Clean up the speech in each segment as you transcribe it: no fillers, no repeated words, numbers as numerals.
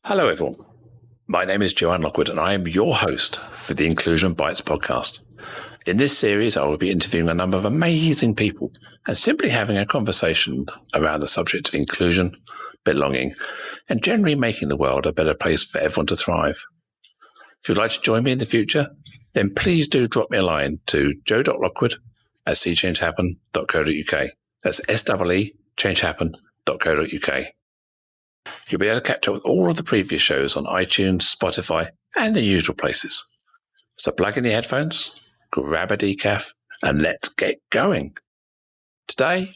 Hello, everyone. My name is Joanne Lockwood, and I am your host for the Inclusion Bites podcast. In this series, I will be interviewing a number of amazing people and simply having a conversation around the subject of inclusion, belonging, and generally making the world a better place for everyone to thrive. If you'd like to join me in the future, then please do drop me a line to joe.lockwood@seechangehappen.co.uk. That's SEE changehappen.co.uk. You'll be able to catch up with all of the previous shows on iTunes, Spotify, and the usual places. So plug in your headphones, grab a decaf, and let's get going. Today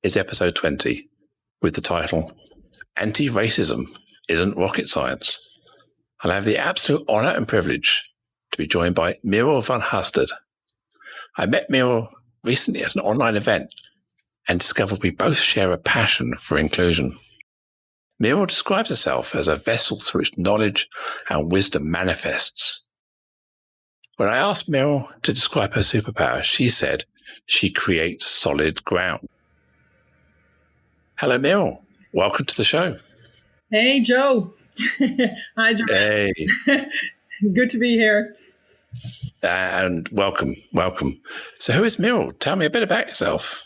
is episode 20 with the title, Anti-Racism Isn't Rocket Science. I'll have the absolute honour and privilege to be joined by Merel van Hastert. I met Merel recently at an online event and discovered we both share a passion for inclusion. Merel describes herself as a vessel through which knowledge and wisdom manifests. When I asked Merel to describe her superpower, she said she creates solid ground. Hello, Merel. Welcome to the show. Hey, Joe. Hi, Joe. Hey. Good to be here. And welcome. So who is Merel? Tell me a bit about yourself.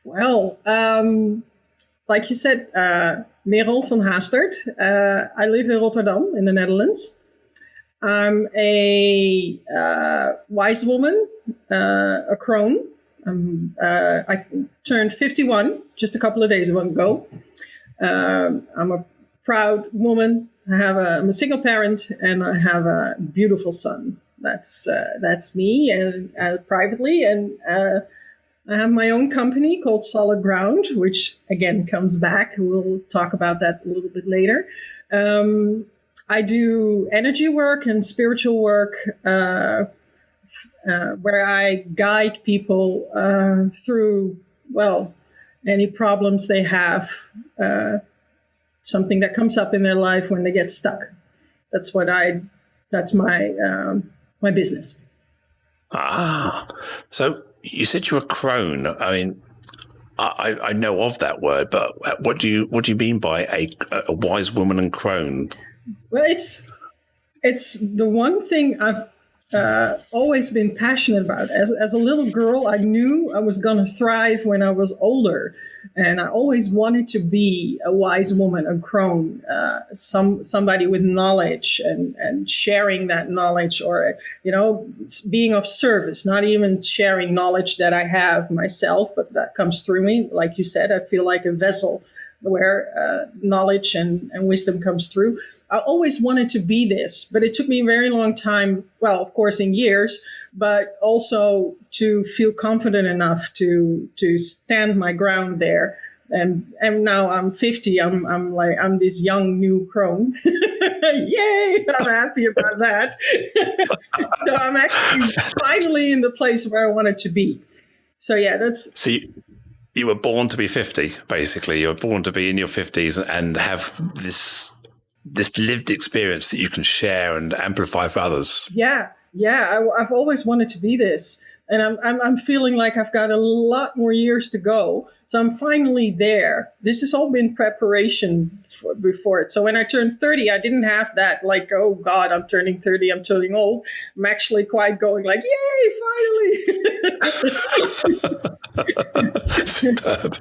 Well, like you said, Merel van Hastert. I live in Rotterdam in the Netherlands. I'm a wise woman, a crone. I turned 51 just a couple of days ago. I'm a proud woman. I'm a single parent, and I have a beautiful son. That's me, and privately, and I have my own company called Solid Ground, which again comes back. We'll talk about that a little bit later. I do energy work and spiritual work, where I guide people through, any problems they have, something that comes up in their life when they get stuck. That's my my business. So you said you're a crone. I mean, I know of that word, but what do you mean by a wise woman and crone? Well, it's the one thing I've always been passionate about. As a little girl, I knew I was going to thrive when I was older, and I always wanted to be a wise woman, a crone, somebody with knowledge and sharing that knowledge, or being of service. Not even sharing knowledge that I have myself, but that comes through me. Like you said, I feel like a vessel where knowledge and wisdom comes through. I always wanted to be this, but it took me a very long time, well, of course, in years, but also to feel confident enough to stand my ground there. And now I'm 50. I'm this young new crone. Yay! I'm happy about that. So I'm actually finally in the place where I wanted to be. So yeah, that's. So you were born to be 50, basically. You were born to be in your 50s and have this lived experience that you can share and amplify for others. Yeah. I've always wanted to be this, and I'm feeling like I've got a lot more years to go. So I'm finally there. This has all been preparation before it. So when I turned 30, I didn't have that like, oh God, I'm turning 30, I'm turning old. I'm actually quite going like, yay, finally. Superb.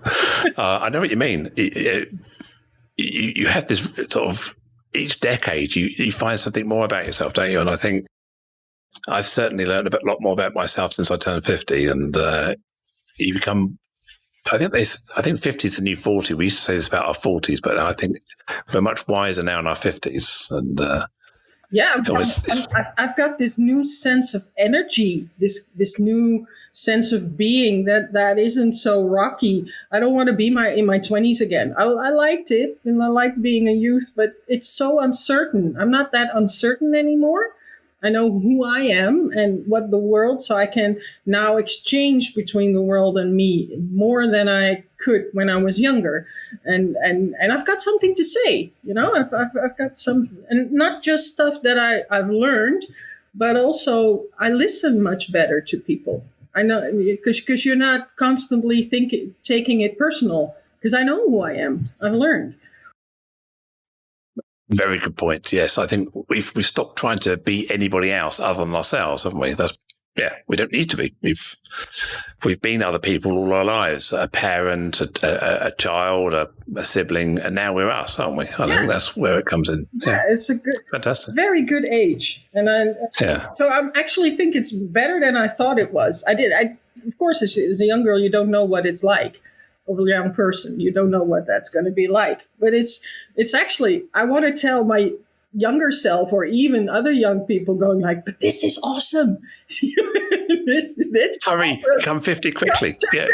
I know what you mean. You have this sort of, each decade, you find something more about yourself, don't you? And I think I've certainly learned a lot more about myself since I turned 50. And you become, I think 50 is the new 40. We used to say this about our 40s, but I think we're much wiser now in our 50s. And I've got this new sense of energy, this new sense of being that isn't so rocky. I don't want to be in my 20s again. I liked it, and I liked being a youth, but it's so uncertain. I'm not that uncertain anymore. I know who I am and what the world, so I can now exchange between the world and me more than I could when I was younger. And I've got something to say, I've got some, and not just stuff that I've learned, but also I listen much better to people. I know, because you're not constantly taking it personal, because I know who I am. I've learned. Very good point. Yes, I think we've stopped trying to be anybody else other than ourselves, haven't we? We don't need to be. We've been other people all our lives, a parent, a child, a sibling, and now we're us, aren't we? I think that's where it comes in. Yeah, it's a fantastic, very good age. So I actually think it's better than I thought it was. Of course, as a young girl, you don't know what it's like. Over a young person, you don't know what that's going to be like. But it's actually, I want to tell my younger self, or even other young people, going like, "But this is awesome! this hurry, awesome. Come 50 quickly, yeah,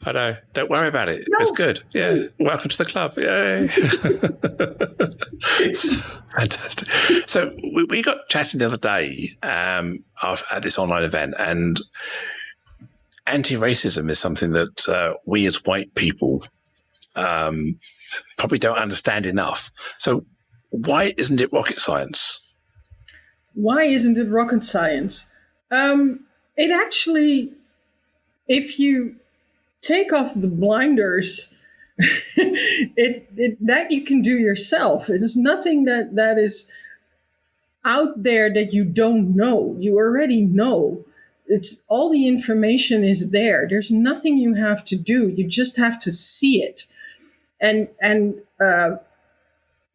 I know. Don't worry about it. No. It's good. Yeah, welcome to the club. Yay! Fantastic. So we got chatting the other day at this online event, and anti-racism is something that we as white people probably don't understand enough. So why isn't it rocket science? Why isn't it rocket science? It actually, if you take off the blinders, that you can do yourself. It is nothing that is out there that you don't know. You already know. It's all the information is there. There's nothing you have to do. You just have to see it. And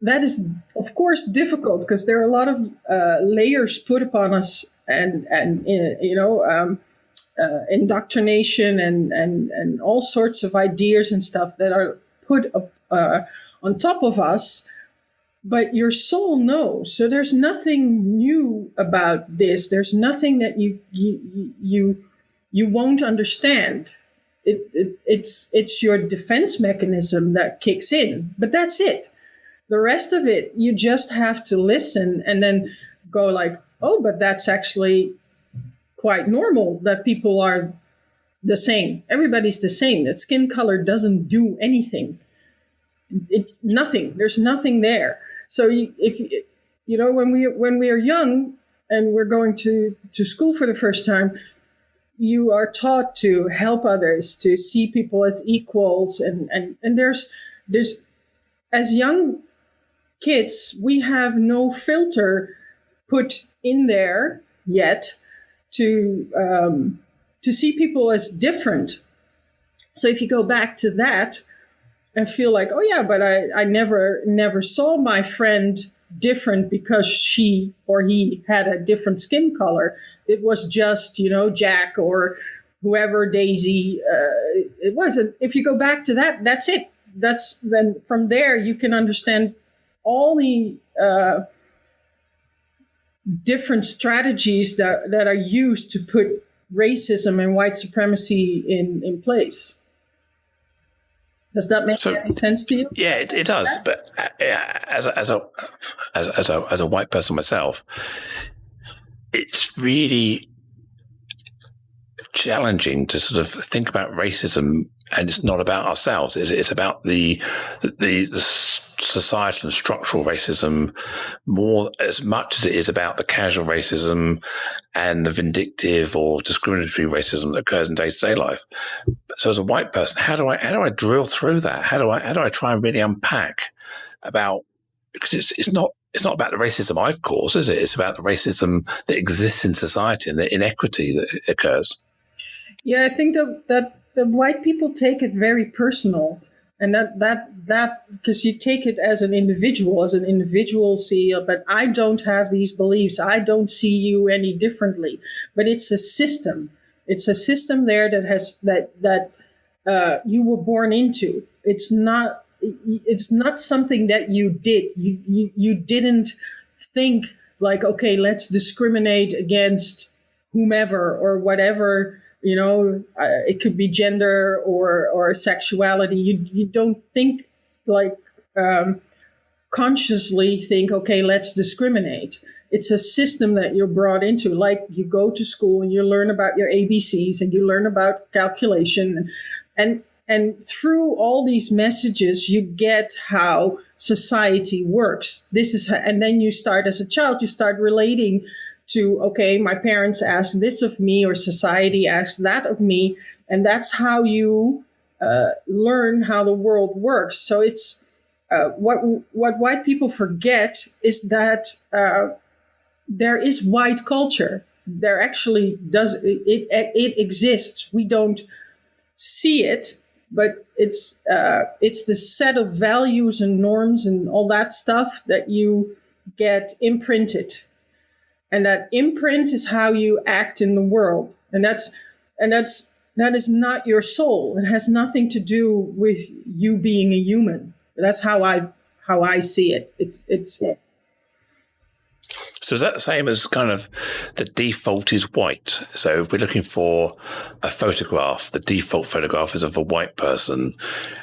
that is, of course, difficult because there are a lot of layers put upon us, and indoctrination and all sorts of ideas and stuff that are put on top of us. But your soul knows. So there's nothing new about this. There's nothing that you won't understand. It's your defense mechanism that kicks in. But that's it. The rest of it, you just have to listen and then go like, oh, but that's actually quite normal that people are the same. Everybody's the same. The skin color doesn't do anything. Nothing. There's nothing there. So when we are young and we're going to school for the first time, you are taught to help others, to see people as equals, and there's as young kids, we have no filter put in there yet to see people as different. So if you go back to that and feel like, oh yeah, but I never saw my friend different because she or he had a different skin color. It was just, Jack or whoever, Daisy. It wasn't. If you go back to that, that's it. Then from there you can understand all the different strategies that are used to put racism and white supremacy in place. Does that make any sense to you? Yeah, it does. But as a white person myself, it's really challenging to sort of think about racism, and it's not about ourselves. It's about the societal and structural racism more as much as it is about the casual racism and the vindictive or discriminatory racism that occurs in day-to-day life. So as a white person, how do I drill through that? How do I try and really unpack about, because it's not about the racism I've caused, is it? It's about the racism that exists in society and the inequity that occurs. Yeah, I think that the white people take it very personal, and that because you take it as an individual see, but I don't have these beliefs. I don't see you any differently. But it's a system. It's a system there that has that you were born into. It's not something that you did. You didn't think like, okay, let's discriminate against whomever or whatever. It could be gender or sexuality. You don't think like consciously think, okay, let's discriminate. It's a system that you're brought into. Like you go to school and you learn about your ABCs and you learn about calculation, and through all these messages, you get how society works. And then you start as a child, you start relating to, okay, my parents asked this of me, or society asked that of me. And that's how you learn how the world works. So it's what white people forget is that there is white culture. There actually it exists. We don't see it, but it's the set of values and norms and all that stuff that you get imprinted, and that imprint is how you act in the world, and that is not your soul. It has nothing to do with you being a human. That's how I see it. It's So is that the same as kind of the default is white? So if we're looking for a photograph, the default photograph is of a white person.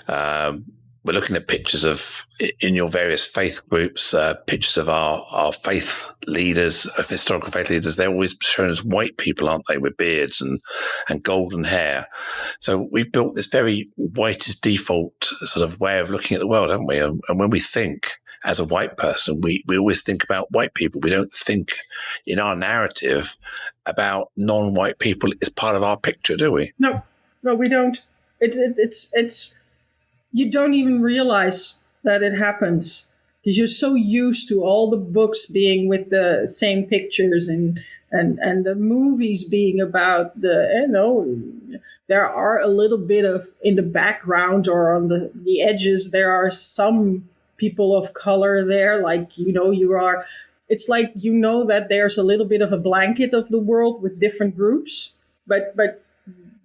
We're looking at pictures of, in your various faith groups, pictures of our faith leaders, of historical faith leaders. They're always shown as white people, aren't they, with beards and golden hair. So we've built this very white is default sort of way of looking at the world, haven't we? And when we think as a white person, we always think about white people. We don't think in our narrative about non-white people as part of our picture, do we? No, we don't. It's you don't even realize that it happens because you're so used to all the books being with the same pictures and the movies being about there are a little bit of in the background or on the edges. There are some people of color there, like it's like that there's a little bit of a blanket of the world with different groups, but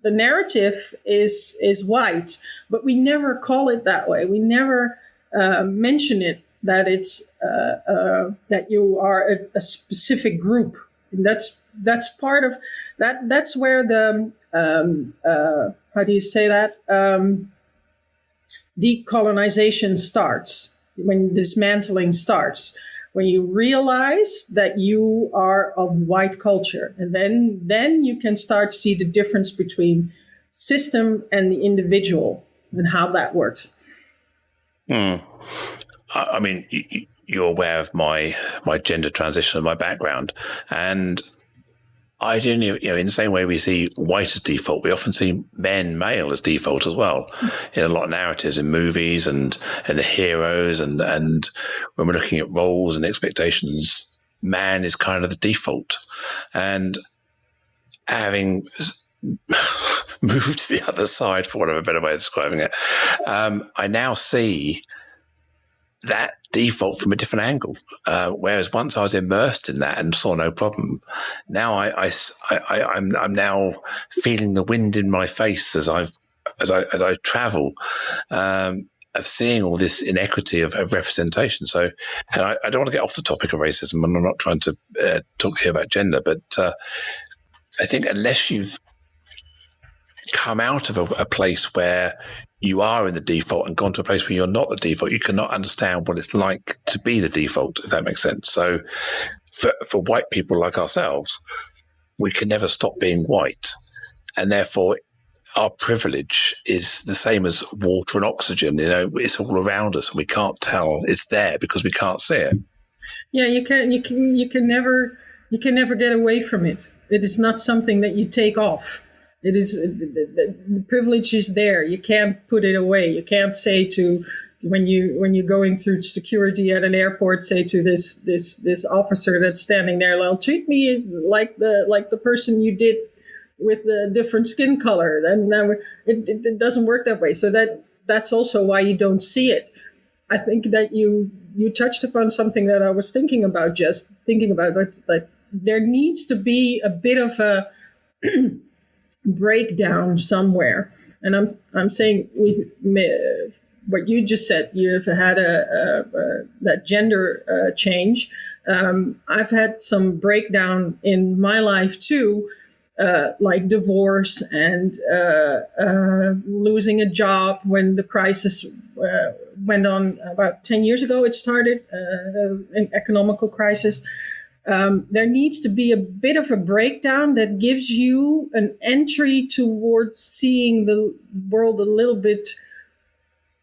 the narrative is white, but we never call it that way. We never mention it that it's that you are a specific group, and that's part of that. That's where the how do you say that decolonization starts, when dismantling starts. When you realize that you are of white culture, and then you can start to see the difference between system and the individual and how that works. I mean, you're aware of my gender transition and my background, and I didn't, in the same way we see white as default, we often see male as default as well in a lot of narratives in movies and the heroes. And when we're looking at roles and expectations, man is kind of the default. And having moved to the other side, for whatever better way of describing it, I now see that default from a different angle. Whereas once I was immersed in that and saw no problem, now I'm now feeling the wind in my face as I travel, of seeing all this inequity of representation. So, and I don't want to get off the topic of racism, and I'm not trying to talk here about gender, but I think unless you've come out of a place where you are in the default and gone to a place where you're not the default, you cannot understand what it's like to be the default, if that makes sense. So for white people like ourselves, we can never stop being white. And therefore, our privilege is the same as water and oxygen. It's all around us and we can't tell it's there because we can't see it. Yeah, you can never get away from it. It is not something that you take off. It is the privilege is there. You can't put it away. You can't say to when you're going through security at an airport, say to this officer that's standing there, "Well, treat me like the person you did with the different skin color." And it doesn't work that way. So that's also why you don't see it. I think that you touched upon something that I was thinking about. Just thinking about like there needs to be a bit of a breakdown somewhere, and I'm saying with what you just said, you've had that gender change. I've had some breakdown in my life too, like divorce and losing a job when the crisis went on about 10 years ago. It started an economical crisis. There needs to be a bit of a breakdown that gives you an entry towards seeing the world a little bit,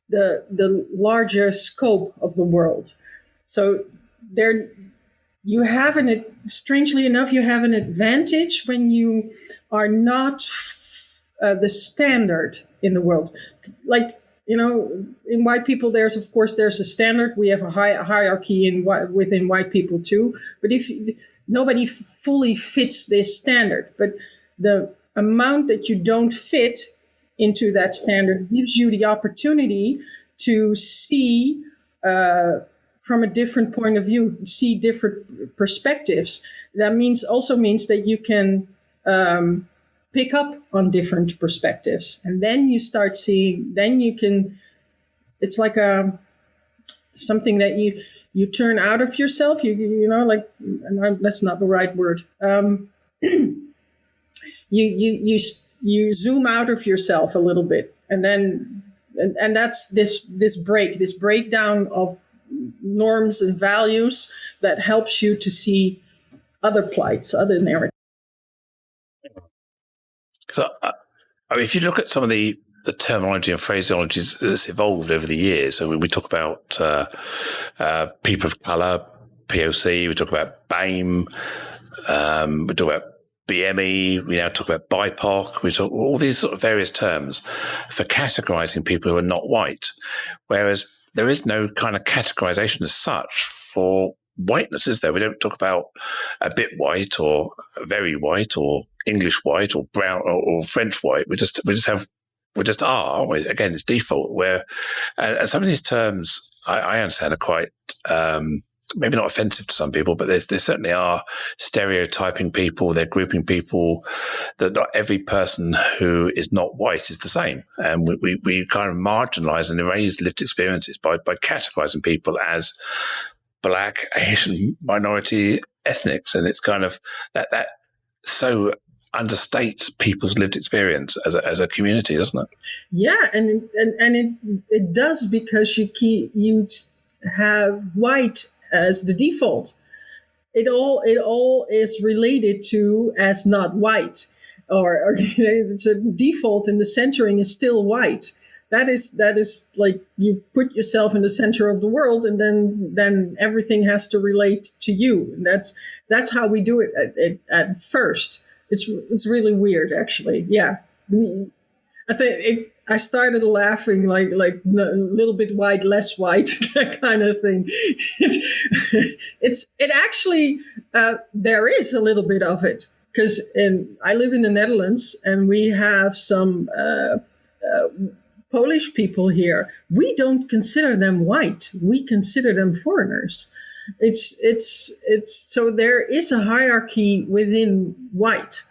the larger scope of the world. So strangely enough, you have an advantage when you are not the standard in the world. Like in white people, there's a standard. We have a hierarchy within white people too. But nobody fully fits this standard, but the amount that you don't fit into that standard gives you the opportunity to see from a different point of view, see different perspectives. That means that you can pick up on different perspectives, and then you start seeing. Then you can. It's like something that you turn out of yourself. That's not the right word. You zoom out of yourself a little bit, and that's this breakdown of norms and values that helps you to see other plights, other narratives. So, if you look at some of the terminology and phraseologies that's evolved over the years, so we talk about people of colour, POC, we talk about BAME, we talk about BME, we now talk about BIPOC, we talk all these sort of various terms for categorising people who are not white, whereas there is no kind of categorisation as such for whiteness, is there? We don't talk about a bit white or very white or English white or brown or French white. We just are, aren't we? Again, it's default. Where and some of these terms I understand are quite maybe not offensive to some people, but they certainly are stereotyping people. They're grouping people. That not every person who is not white is the same, and we kind of marginalise and erase lived experiences by categorising people as Black, Asian, minority, ethnics, and it's kind of that so understates people's lived experience as a community, doesn't it? Yeah, and it does, because you have white as the default. It all is related to as not white, or it's a default, and the centering is still white. That is like you put yourself in the center of the world, and then everything has to relate to you. And that's how we do it at first. It's really weird, actually. Yeah, I think I started laughing like a little bit white, less white, that kind of thing. It actually there is a little bit of it, because I live in the Netherlands, and we have some Polish people here. We don't consider them white. We consider them foreigners. It's so there is a hierarchy within white.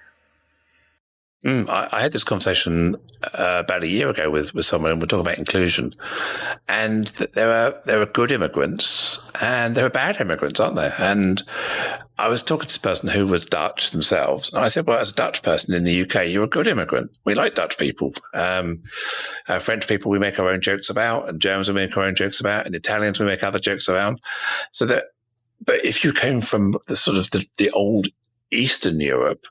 I had this conversation about a year ago with someone, and we're talking about inclusion. And there are good immigrants and there are bad immigrants, aren't there? And I was talking to this person who was Dutch themselves, and I said, well, as a Dutch person in the UK, you're a good immigrant. We like Dutch people. French people we make our own jokes about, and Germans we make our own jokes about, and Italians we make other jokes around. But if you came from the sort of the old Eastern Europe,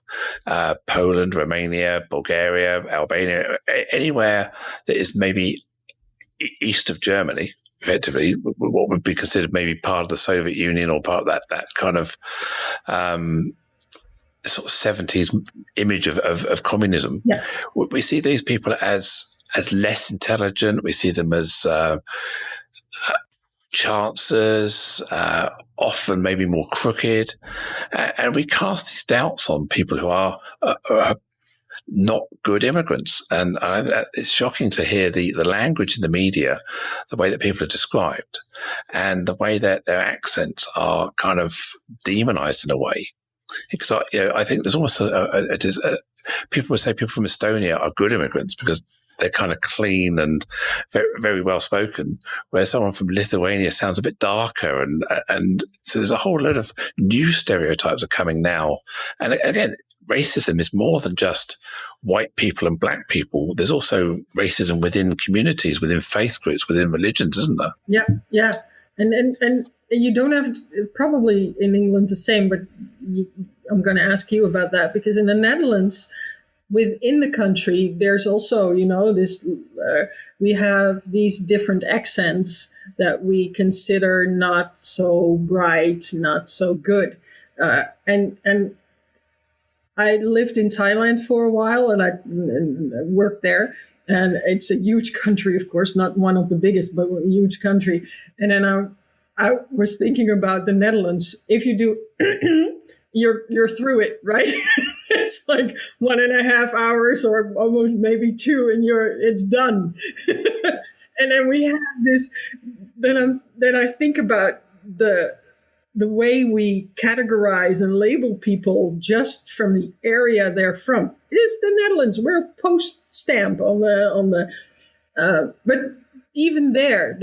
Poland, Romania, Bulgaria, Albania, anywhere that is maybe east of Germany, effectively, what would be considered maybe part of the Soviet Union or part of that kind of sort of 70s image of communism. Yeah. We see these people as less intelligent. We see them as chancers, often maybe more crooked, and we cast these doubts on people who are not good immigrants. And it's shocking to hear the language in the media, the way that people are described, and the way that their accents are kind of demonized in a way. Because I think there's almost people would say people from Estonia are good immigrants because they're kind of clean and very, very well spoken, whereas someone from Lithuania sounds a bit darker, and so there's a whole load of new stereotypes are coming now. And again, racism is more than just white people and black people. There's also racism within communities, within faith groups, within religions, isn't there? Yeah, and you don't have probably in England the same, but I'm going to ask you about that, because in the Netherlands, within the country, there's also, this, we have these different accents that we consider not so bright, not so good. And I lived in Thailand for a while, and I worked there. And it's a huge country, of course, not one of the biggest, but a huge country. And then I was thinking about the Netherlands. If you do, you're through it, right? It's like 1.5 hours or almost maybe 2, and it's done. And then we have this. Then I think about the way we categorize and label people just from the area they're from. It is the Netherlands. We're a post stamp on the. But even there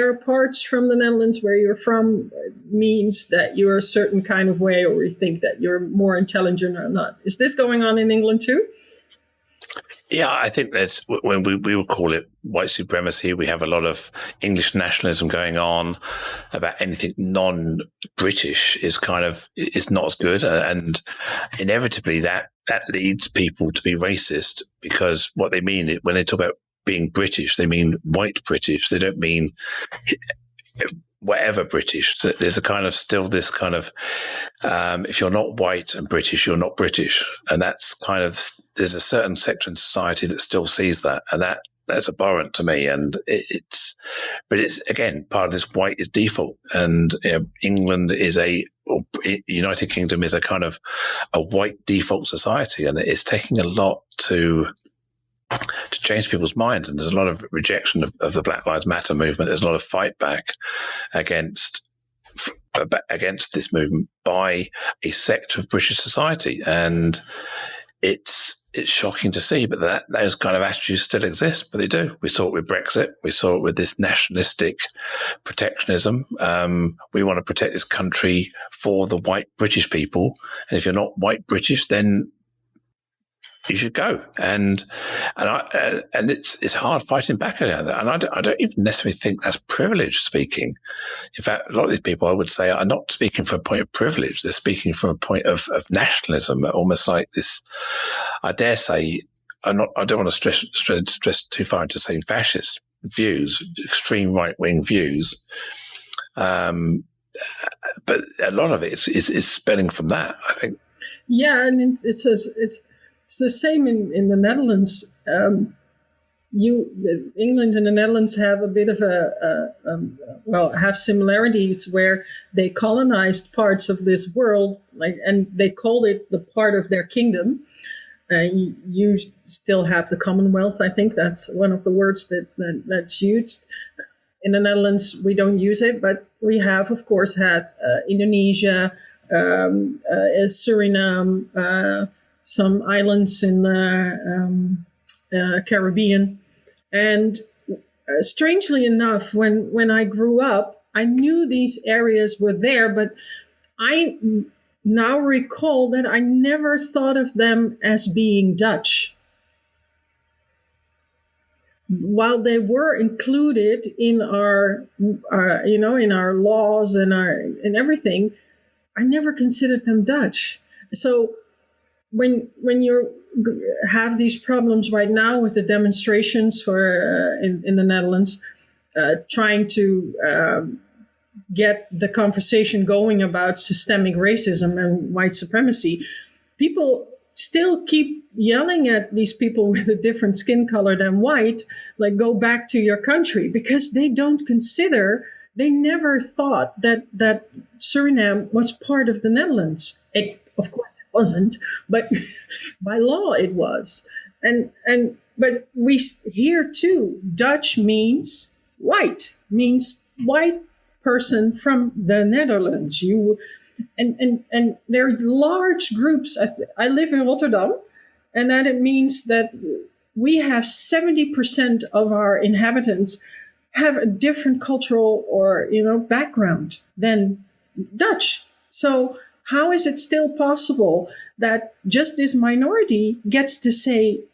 are parts from the Netherlands where you're from means that you're a certain kind of way, or we think that you're more intelligent or not. Is this going on in England too? Yeah, I think that's when we would call it white supremacy. We have a lot of English nationalism going on about anything non-British is not as good, and inevitably that leads people to be racist, because what they mean when they talk about being British, they mean white British. They don't mean whatever British. There's a kind of still this kind of if you're not white and British, you're not British, and that's kind of, there's a certain section of society that still sees that, and that's abhorrent to me. And it's again part of this white is default, and England is United Kingdom is a kind of a white default society, and it's taking a lot to change people's minds. And there's a lot of rejection of the Black Lives Matter movement. There's a lot of fight back against this movement by a sector of British society, and it's shocking to see, but those kind of attitudes still exist. But they do. We saw it with Brexit. We saw it with this nationalistic protectionism. We want to protect this country for the white British people, and if you're not white British, then you should go. And it's hard fighting back against that. And I don't even necessarily think that's privilege speaking. In fact, a lot of these people, I would say, are not speaking from a point of privilege. They're speaking from a point of nationalism, almost like this. I dare say, I don't want to stress too far into saying fascist views, extreme right wing views. But a lot of it is spelling from that, I think. Yeah, and it's the same in the Netherlands. England and the Netherlands have a bit of have similarities where they colonized parts of this world, and they called it the part of their kingdom. You still have the Commonwealth. I think that's one of the words that's used. In the Netherlands, we don't use it, but we have, of course, had Indonesia, Suriname, some islands in the Caribbean. And strangely enough, when I grew up, I knew these areas were there, but I now recall that I never thought of them as being Dutch. While they were included in our in our laws and everything, I never considered them Dutch. So when you have these problems right now with the demonstrations in the Netherlands, trying to get the conversation going about systemic racism and white supremacy, people still keep yelling at these people with a different skin color than white, like, go back to your country, because they never thought that Suriname was part of the Netherlands. Of course it wasn't, but by law it was. But we here too, Dutch means white person from the Netherlands. And there are large groups. I live in Rotterdam, and that it means that we have 70% of our inhabitants have a different cultural or background than Dutch. So how is it still possible that just this minority gets to say,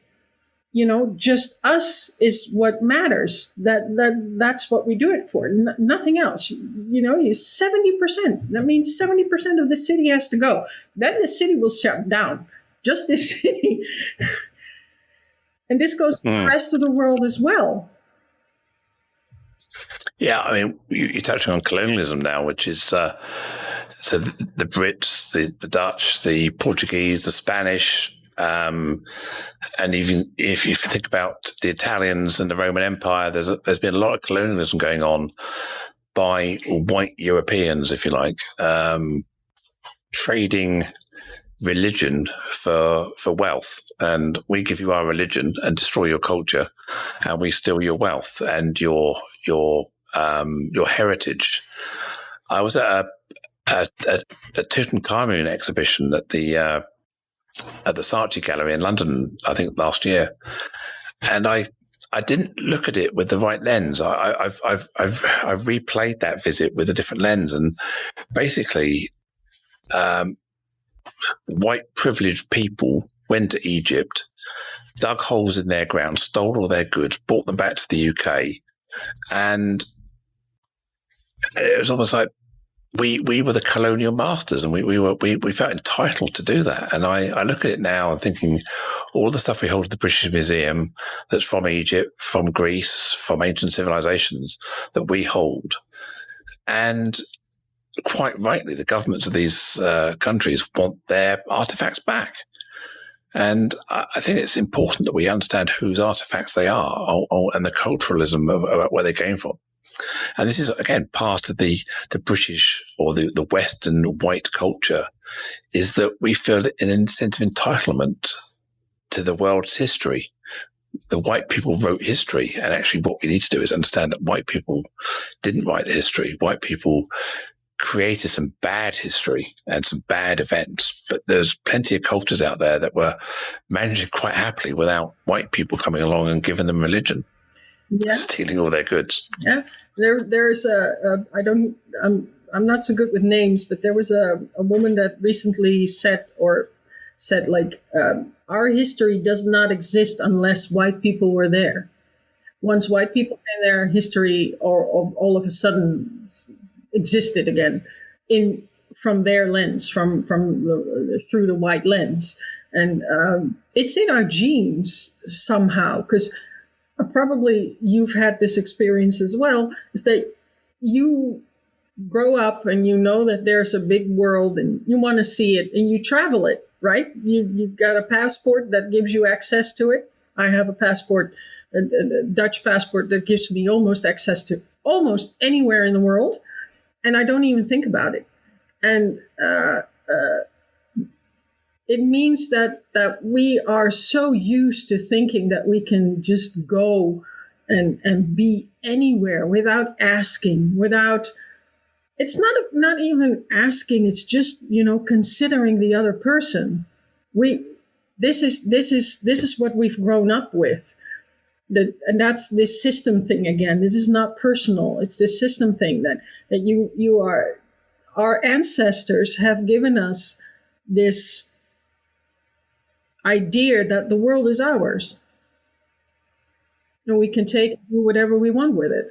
just us is what matters? That's what we do it for. Nothing else. 70%. That means 70% of the city has to go. Then the city will shut down. Just this city. And this goes to the rest of the world as well. Yeah, I mean, you're touching on colonialism now, which is so the Brits, the Dutch, the Portuguese, the Spanish, And even if you think about the Italians and the Roman Empire, there's been a lot of colonialism going on by white Europeans, if you like, trading religion for wealth. And we give you our religion and destroy your culture, and we steal your wealth and your heritage. I was at a Tutankhamun exhibition at the Saatchi Gallery in London, I think last year, and I didn't look at it with the right lens. I've replayed that visit with a different lens, and basically, white privileged people went to Egypt, dug holes in their ground, stole all their goods, brought them back to the UK, and it was almost like we were the colonial masters, and we felt entitled to do that. And I look at it now and thinking, all the stuff we hold at the British Museum that's from Egypt, from Greece, from ancient civilizations that we hold, and quite rightly, the governments of these countries want their artifacts back. And I think it's important that we understand whose artifacts they are, and the culturalism of where they came from. And this is, again, part of the British or the Western white culture, is that we feel an sense of entitlement to the world's history. The white people wrote history, and actually what we need to do is understand that white people didn't write the history. White people created some bad history and some bad events, but there's plenty of cultures out there that were managing quite happily without white people coming along and giving them religion. Yeah. Stealing all their goods. Yeah, there's I'm not so good with names, but there was a woman that recently said like, our history does not exist unless white people were there. Once white people came there, history or all of a sudden existed again from their lens, from through the white lens, and it's in our genes somehow, because probably you've had this experience as well, is that you grow up and you know that there's a big world and you want to see it and you travel it, right? You've got a passport that gives you access to it. I have a passport, a Dutch passport, that gives me almost access to almost anywhere in the world, and I don't even think about it. And it means that we are so used to thinking that we can just go and be anywhere without asking, it's not even asking, it's just, considering the other person. This is what we've grown up with. And that's this system thing again. This is not personal. It's this system thing that you are, our ancestors have given us this idea that the world is ours, and we can take and do whatever we want with it.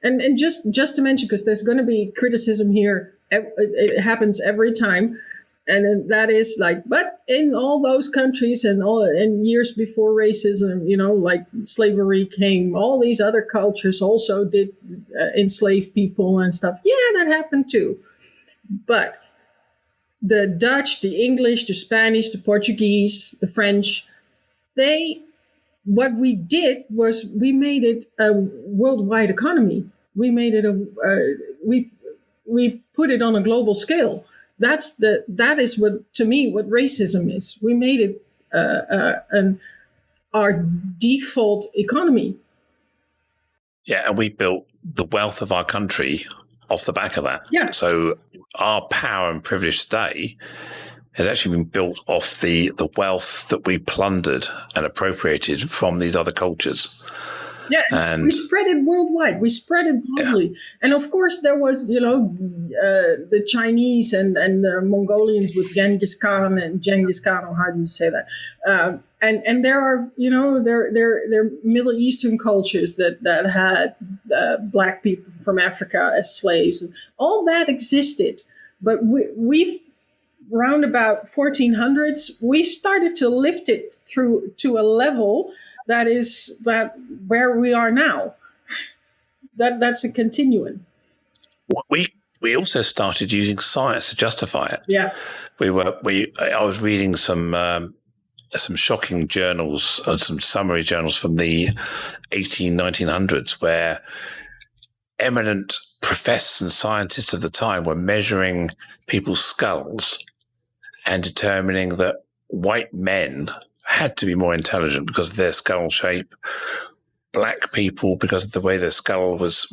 And just to mention, because there's going to be criticism here, it happens every time, and that is like, but in all those countries and years before racism, like slavery came, all these other cultures also did enslave people and stuff. Yeah, that happened too, but the Dutch, the English, the Spanish, the Portuguese, the French, what we did was we made it a worldwide economy. We made it we put it on a global scale. That is what, to me, what racism is. We made it our default economy. Yeah, and we built the wealth of our country off the back of that. Yeah. So our power and privilege today has actually been built off the wealth that we plundered and appropriated from these other cultures. Yeah, and we spread it worldwide. We spread it globally. Yeah. And of course, there was, the Chinese and the Mongolians with Genghis Khan, or how do you say that? And there are, there Middle Eastern cultures that had black people from Africa as slaves. And all that existed. But we've, around about 1400s, we started to lift it through to a level that is where we are now. That's a continuum. We also started using science to justify it. Yeah. I was reading some shocking journals, some summary journals from the 1900s, where eminent professors and scientists of the time were measuring people's skulls and determining that white men had to be more intelligent because of their skull shape. Black people, because of the way their skull was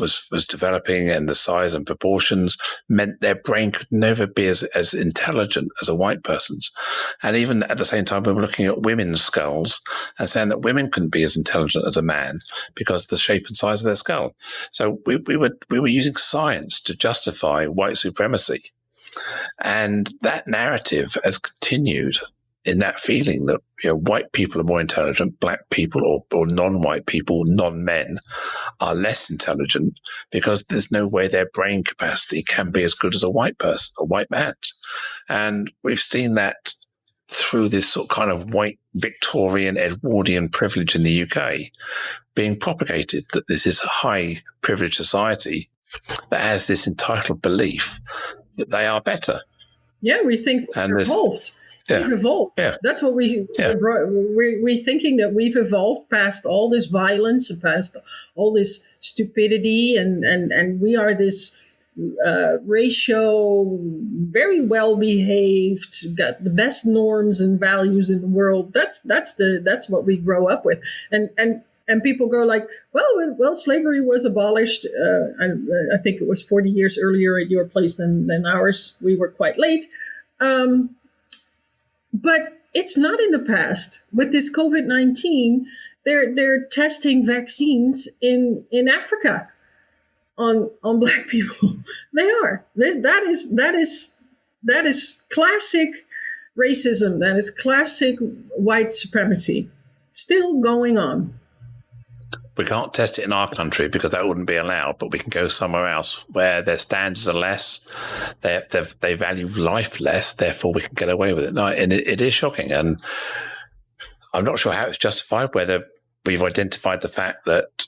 developing and the size and proportions, meant their brain could never be as intelligent as a white person's. And even at the same time, we were looking at women's skulls and saying that women couldn't be as intelligent as a man because of the shape and size of their skull. So we were using science to justify white supremacy. And that narrative has continued in that feeling that white people are more intelligent, black people or non-white people, non-men, are less intelligent because there's no way their brain capacity can be as good as a white person, a white man's. And we've seen that through this sort of kind of white Victorian Edwardian privilege in the UK being propagated, that this is a high privileged society that has this entitled belief that they are better. Yeah, we think we've evolved. Yeah. We've evolved. Yeah. That's what we're thinking, that we've evolved past all this violence, past all this stupidity, and we are this ratio, very well behaved, got the best norms and values in the world. That's what we grow up with, and people go like, well, slavery was abolished. I think it was 40 years earlier at your place than ours. We were quite late. But it's not in the past. With this COVID-19, they're testing vaccines in Africa on black people. They are. That is classic racism. That is classic white supremacy. Still going on. We can't test it in our country because that wouldn't be allowed, but we can go somewhere else where their standards are less, they value life less, therefore we can get away with it. No, and it is shocking. And I'm not sure how it's justified, whether we've identified the fact that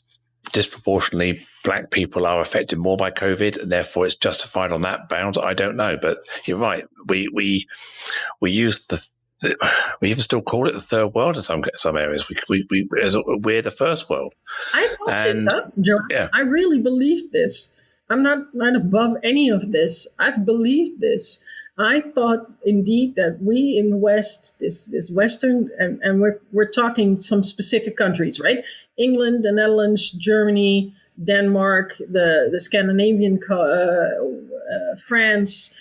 disproportionately black people are affected more by COVID and therefore it's justified on that bound. I don't know, but you're right. We use we even still call it the third world in some areas. We're the first world. I brought this up, Joe. Yeah. I really believe this. I'm not above any of this. I've believed this. I thought indeed that we in the West, this Western, and we're talking some specific countries, right? England, the Netherlands, Germany, Denmark, the Scandinavian, France,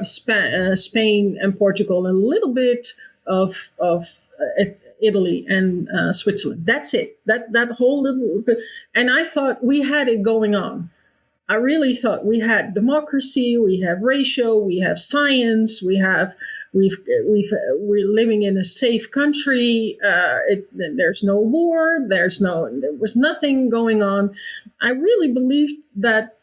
Spain and Portugal, and a little bit of Italy and Switzerland. That's it. That whole little bit. And I thought we had it going on. I really thought we had democracy, we have ratio, we have science, we're living in a safe country. There's no war. There was nothing going on. I really believed that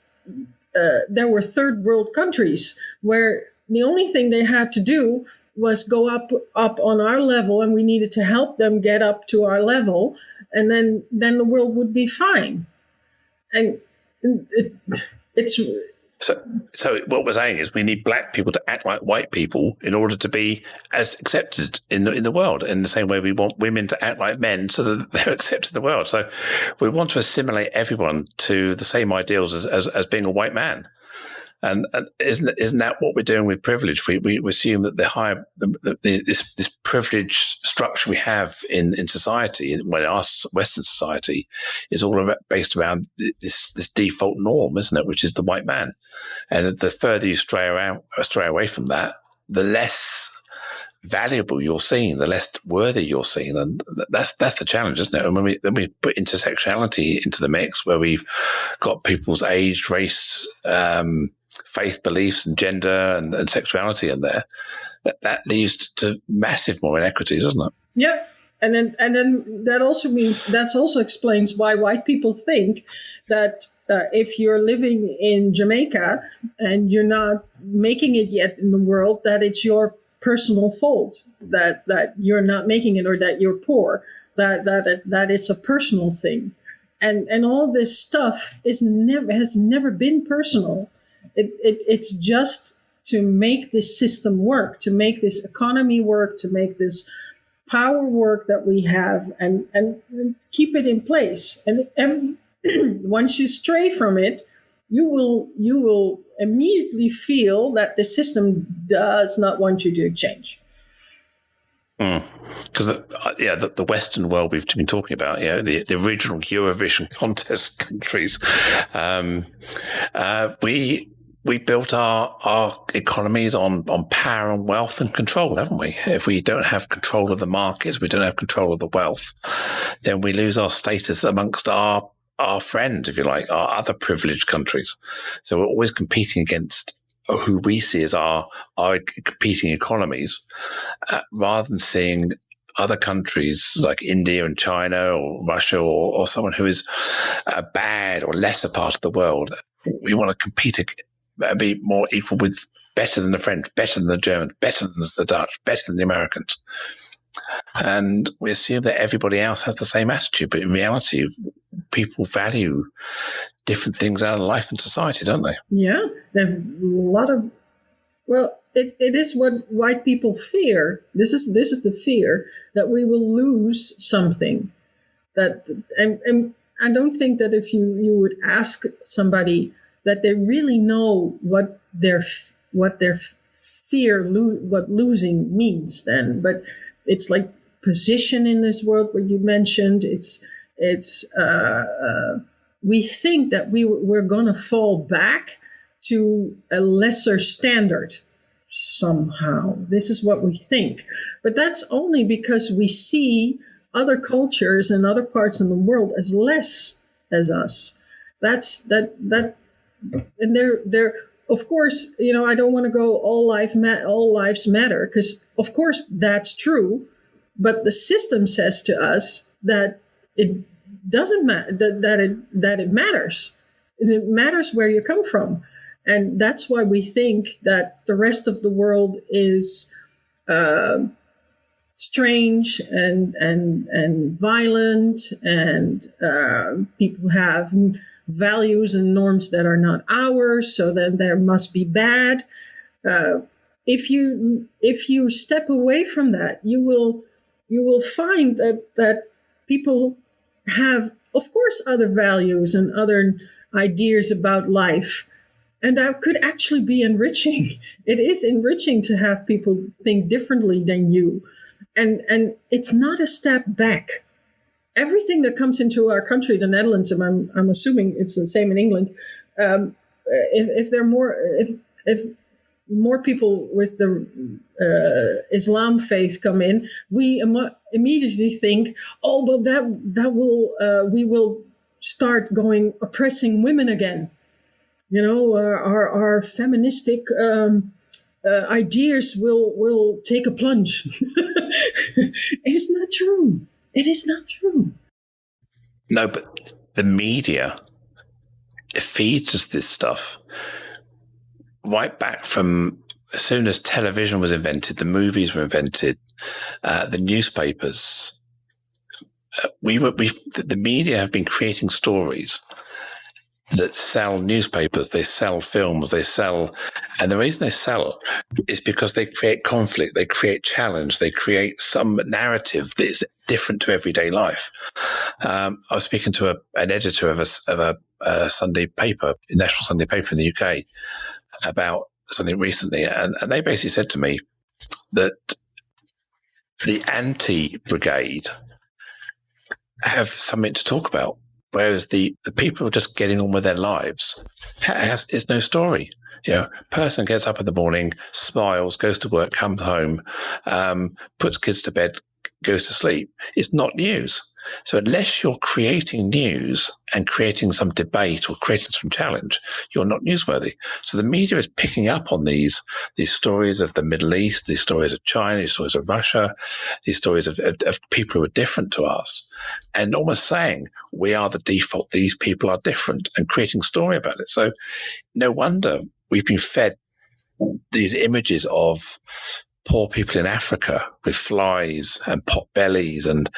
there were third world countries where the only thing they had to do was go up on our level, and we needed to help them get up to our level, and then the world would be fine. And it's so what we're saying is we need black people to act like white people in order to be as accepted in the world. In the same way we want women to act like men so that they're accepted in the world. So we want to assimilate everyone to the same ideals as being a white man. And isn't that what we're doing with privilege? We assume that this privileged structure we have in society, in our Western society, is all based around this default norm, isn't it? Which is the white man. And the further you stray away from that, the less valuable you're seen, the less worthy you're seen, and that's the challenge, isn't it? And when we put intersectionality into the mix, where we've got people's age, race, faith, beliefs, and gender and sexuality in there, that leads to massive more inequities, doesn't it? Yeah. And then that also explains why white people think that if you're living in Jamaica and you're not making it yet in the world, that it's your personal fault that you're not making it, or that you're poor, that it's a personal thing, and all this stuff has never been personal. It's just to make this system work, to make this economy work, to make this power work that we have, and keep it in place. And once you stray from it, you will immediately feel that the system does not want you to change. Because the Western world we've been talking about, the original Eurovision contest countries, we built our economies on power and wealth and control, haven't we? If we don't have control of the markets, we don't have control of the wealth, then we lose our status amongst our friends, if you like, our other privileged countries. So we're always competing against who we see as our competing economies, rather than seeing other countries like India and China or Russia or someone who is a bad or lesser part of the world. We want to compete and be more equal with, better than the French, better than the Germans, better than the Dutch, better than the Americans. And we assume that everybody else has the same attitude, but in reality, people value different things out of life and society, don't they? Yeah, there's a lot of, well, it is what white people fear. This is the fear that we will lose something. That and I don't think that if you would ask somebody that they really know what their fear what losing means then. But it's like position in this world, what you mentioned. It's we think that we're going to fall back to a lesser standard somehow. This is what we think. But that's only because we see other cultures and other parts of the world as less as us. And they're of course, I don't want to go all lives matter, because of course that's true, but the system says to us that it doesn't matter, that it matters. And it matters where you come from. And that's why we think that the rest of the world is strange and violent, and people have values and norms that are not ours, so then there must be bad. If you step away from that, you will find that people have, of course, other values and other ideas about life. And that could actually be enriching. It is enriching to have people think differently than you. And it's not a step back. Everything that comes into our country, the Netherlands, and I'm assuming it's the same in England, if more people with the Islam faith come in, we immediately think, oh, but that will we will start oppressing women again. Our feministic ideas will take a plunge. It's not true. It is not true. No, but the media, it feeds us this stuff right back from as soon as television was invented, the movies were invented, the newspapers. The media have been creating stories that sell newspapers, they sell films, and the reason they sell is because they create conflict, they create challenge, they create some narrative that is different to everyday life. I was speaking to an editor of a Sunday paper, a national Sunday paper in the UK, about something recently, and they basically said to me that the anti-brigade have something to talk about, whereas the people who are just getting on with their lives is no story. Person gets up in the morning, smiles, goes to work, comes home, puts kids to bed, goes to sleep. It's not news. So unless you're creating news and creating some debate or creating some challenge, you're not newsworthy. So the media is picking up on these stories of the Middle East, these stories of China, these stories of Russia, these stories of people who are different to us, and almost saying we are the default, these people are different, and creating a story about it. So no wonder we've been fed these images of poor people in Africa with flies and pot bellies and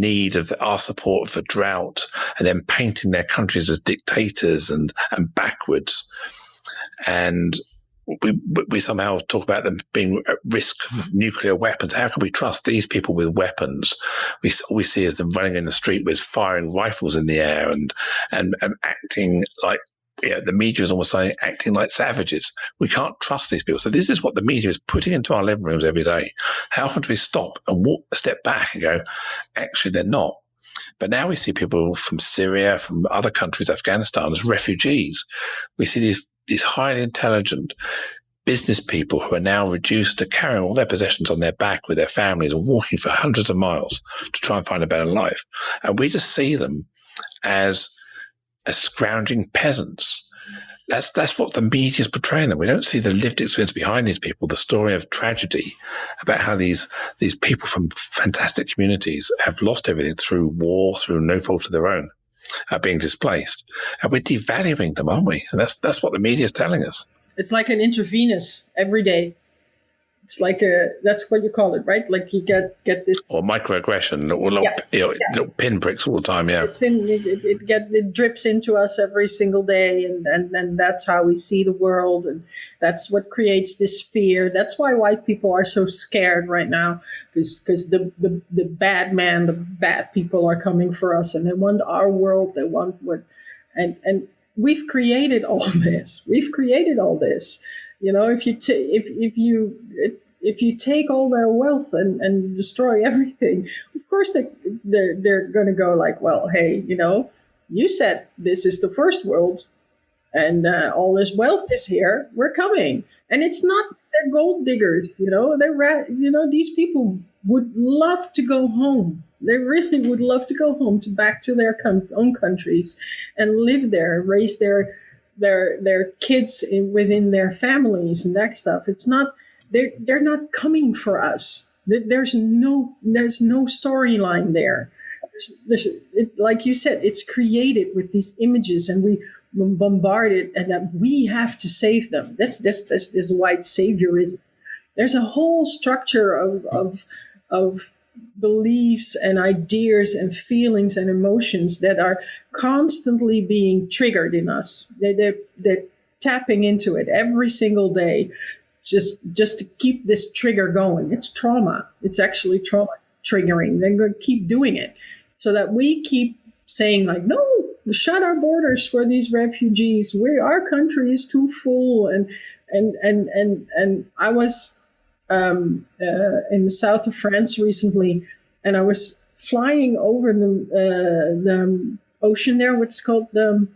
need of our support for drought, and then painting their countries as dictators and backwards. And we somehow talk about them being at risk of nuclear weapons. How can we trust these people with weapons? We see as them running in the street with firing rifles in the air and acting like, the media is almost saying acting like savages. We can't trust these people. So this is what the media is putting into our living rooms every day. How often do we stop and walk a step back and go, actually, they're not? But now we see people from Syria, from other countries, Afghanistan, as refugees. We see these highly intelligent business people who are now reduced to carrying all their possessions on their back with their families and walking for hundreds of miles to try and find a better life. And we just see them as scrounging peasants. That's what the media is portraying them. We don't see the lived experience behind these people, the story of tragedy about how these people from fantastic communities have lost everything through war, through no fault of their own, being displaced. And we're devaluing them, aren't we? And that's what the media is telling us. It's like an intravenous every day. It's like that's what you call it, right? Like you get this. Or microaggression, little pinpricks all the time, yeah. It drips into us every single day, and that's how we see the world, and that's what creates this fear. That's why white people are so scared right now, because the bad people are coming for us, and they want our world. They want what, and we've created all this. We've created all this. If you take all their wealth and destroy everything, of course they're going to go like, well, hey, you said this is the first world, and all this wealth is here. We're coming, and it's not they're gold diggers. These people would love to go home. They really would love to go home back to their own countries and live there, raise their kids within their families and that stuff. It's not they're not coming for us. There's no storyline there. Like you said, it's created with these images, and we bombard it, and that we have to save them. That's this white saviorism. There's a whole structure of beliefs and ideas and feelings and emotions that are constantly being triggered in us. They're tapping into it every single day, just to keep this trigger going. It's trauma. It's actually trauma triggering. They're going to keep doing it so that we keep saying like, no, shut our borders for these refugees. Our country is too full. And I was in the south of France recently, and I was flying over the ocean there, what's called the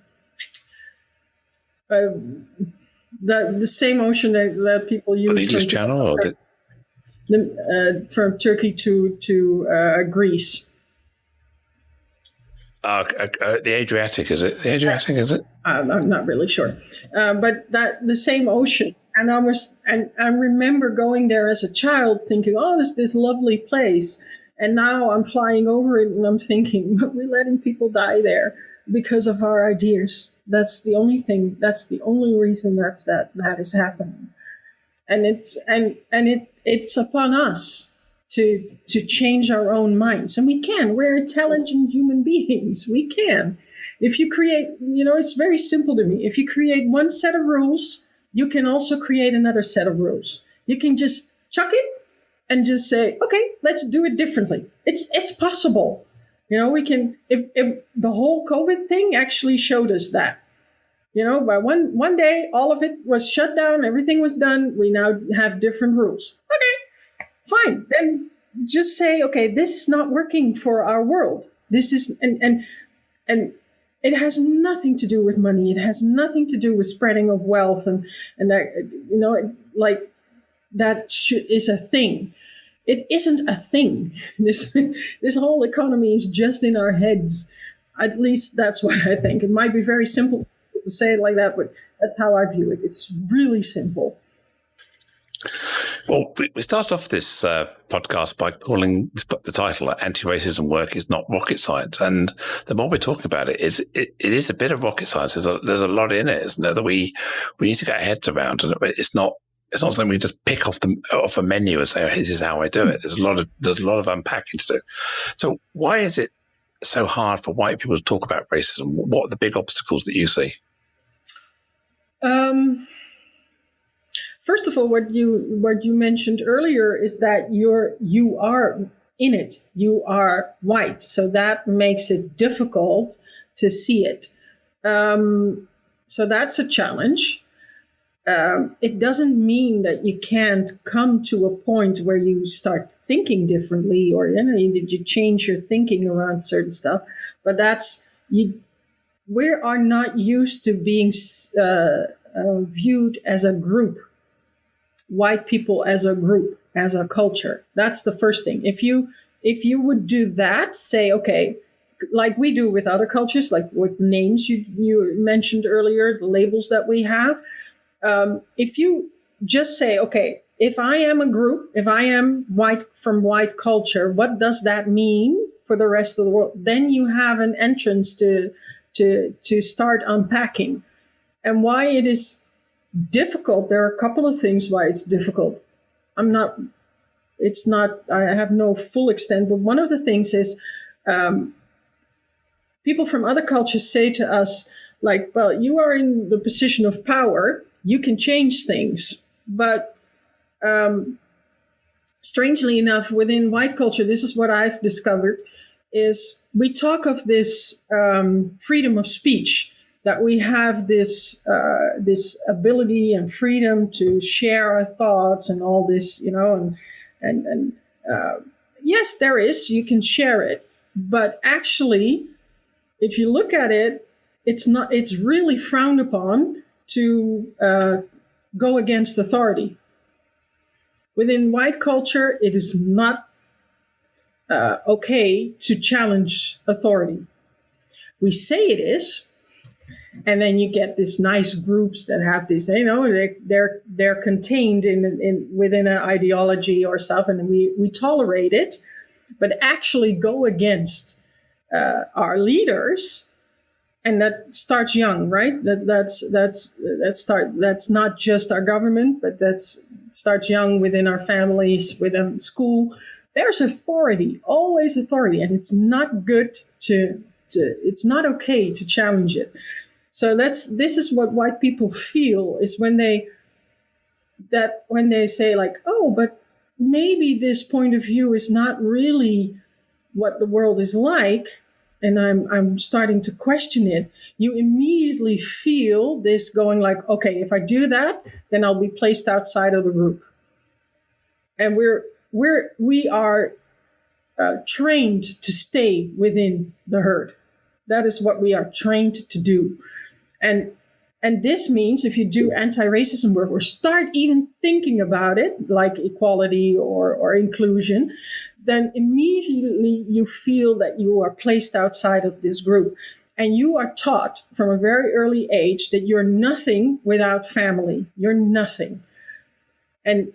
same ocean that people use. The English Channel, or from Turkey to Greece. The Adriatic, is it? The Adriatic, is it? I'm not really sure, but the same ocean. And I remember going there as a child, thinking, "Oh, this lovely place." And now I'm flying over it, and I'm thinking, "But we're letting people die there because of our ideas." That's the only thing. That's the only reason that is happening. And it's upon us to change our own minds, and we can. We're intelligent human beings. We can. If you create, it's very simple to me. If you create one set of rules, you can also create another set of rules. You can just chuck it and just say, okay, let's do it differently. It's possible. We can, if the whole COVID thing actually showed us that, by one day, all of it was shut down. Everything was done. We now have different rules. Okay, fine. Then just say, okay, this is not working for our world. This is, and it has nothing to do with money. It has nothing to do with spreading of wealth and that, that is a thing. It isn't a thing. This whole economy is just in our heads. At least that's what I think. It might be very simple to say it like that, but that's how I view it. It's really simple. Well, we start off this podcast by calling the title "Anti-Racism Work is Not Rocket Science," and the more we're talking about it, it is a bit of rocket science. There's a lot in it, isn't there, that we need to get our heads around, and it's not something we just pick off a menu and say, oh, "This is how I do it." There's a lot of unpacking to do. So, why is it so hard for white people to talk about racism? What are the big obstacles that you see? First of all, what you mentioned earlier is that you are in it. You are white, so that makes it difficult to see it. So that's a challenge. It doesn't mean that you can't come to a point where you start thinking differently, or you change your thinking around certain stuff. But that's you. We are not used to being viewed as a group, white people as a group, as a culture. That's the first thing. If you would do that, say, okay, like we do with other cultures, like with names you mentioned earlier, the labels that we have. If you just say, okay, if I am a group, if I am white from white culture, what does that mean for the rest of the world? Then you have an entrance to start unpacking. And why it is difficult, there are a couple of things why it's difficult. I have no full extent, but one of the things is people from other cultures say to us, like, well, you are in the position of power, you can change things. But strangely enough, within white culture, this is what I've discovered, is we talk of this freedom of speech, that we have this ability and freedom to share our thoughts and all this, and yes, there is. You can share it, but actually, if you look at it, it's not. It's really frowned upon to go against authority. Within white culture, it is not okay to challenge authority. We say it is. And then you get these nice groups that have this, they're contained in within an ideology or stuff, and we tolerate it, but actually go against our leaders, and that starts young, right? That's not just our government, but that's starts young within our families, within school. There's authority, always authority, and it's not good it's not okay to challenge it. So this is what white people feel, is when they say, like, oh, but maybe this point of view is not really what the world is like, and I'm starting to question it. You immediately feel this going, like, okay, if I do that, then I'll be placed outside of the group. And we are trained to stay within the herd. That is what we are trained to do. And this means if you do anti-racism work or start even thinking about it, like equality or inclusion, then immediately you feel that you are placed outside of this group. And you are taught from a very early age that you're nothing without family. You're nothing. And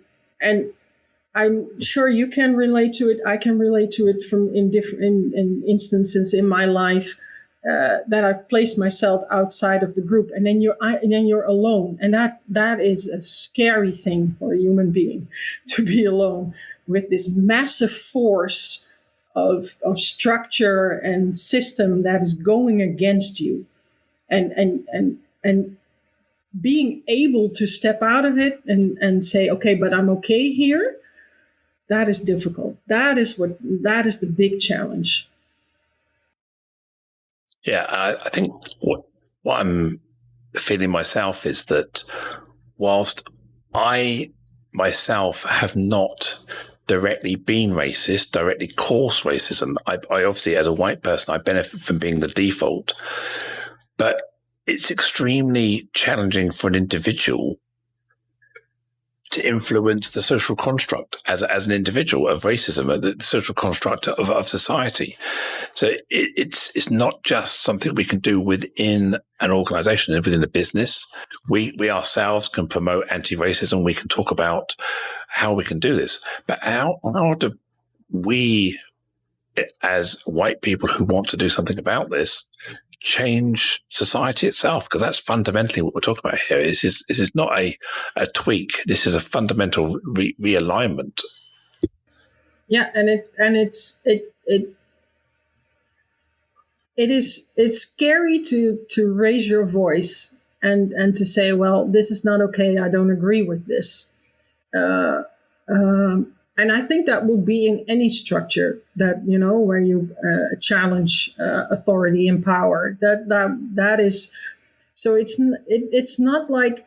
I'm sure you can relate to it. I can relate to it from in instances in my life. That I've placed myself outside of the group, and then you're alone, and that is a scary thing for a human being, to be alone with this massive force of structure and system that is going against you, and being able to step out of it and say, okay, but I'm okay here. That is difficult. That is the big challenge. Yeah, I think what I'm feeling myself is that whilst I myself have not directly been racist, directly caused racism, I obviously, as a white person, I benefit from being the default. But it's extremely challenging for an individual to influence the social construct as an individual of racism, the social construct of society. So it's not just something we can do within an organization and within a business. We ourselves can promote anti-racism. We can talk about how we can do this. But how do we, as white people who want to do something about this, change society itself? Because that's fundamentally what we're talking about here. This is not a tweak. This is a fundamental realignment. Yeah, it's scary to raise your voice and to say, well, this is not okay. I don't agree with this. And I think that would be in any structure that, where you challenge authority and power. That is, so it's not like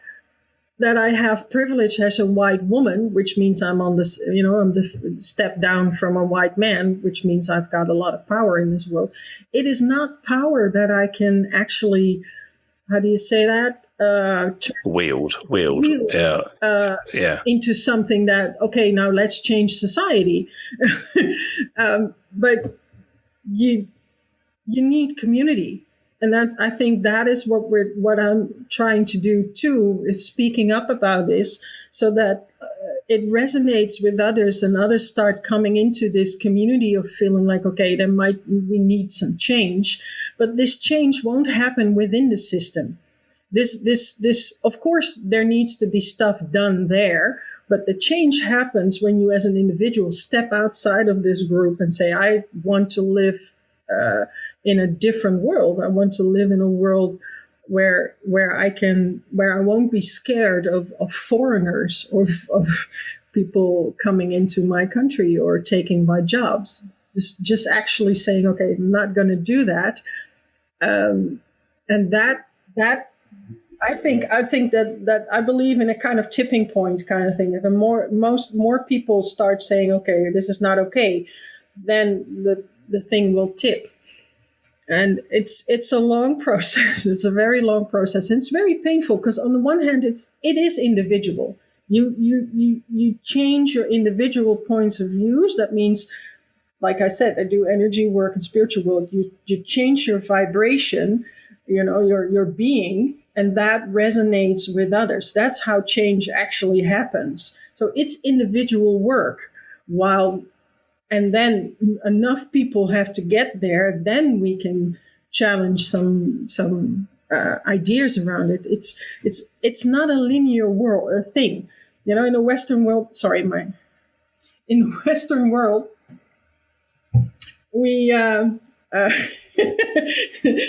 that I have privilege as a white woman, which means I'm on this, I'm the step down from a white man, which means I've got a lot of power in this world. It is not power that I can actually, how do you say that? Wield. Yeah. Into something that, okay, now let's change society. But you need community. And that, I think that is what I'm trying to do too, is speaking up about this so that it resonates with others and others start coming into this community of feeling like, okay, we need some change, but this change won't happen within the system. This, of course, there needs to be stuff done there, but the change happens when you as an individual step outside of this group and say, I want to live in a different world. I want to live in a world where I won't be scared of foreigners or of people coming into my country or taking my jobs. Just actually saying, okay, I'm not going to do that. And that I think that I believe in a kind of tipping point kind of thing. If more people start saying, okay, this is not okay, then the thing will tip. And it's a long process. It's a very long process. And it's very painful because on the one hand, it is individual. You change your individual points of views. That means, like I said, I do energy work and spiritual work. You change your vibration, your being, and that resonates with others. That's how change actually happens. So it's individual work. And then enough people have to get there, then we can challenge some ideas around it. It's not a linear thing. In the Western world, in the Western world, we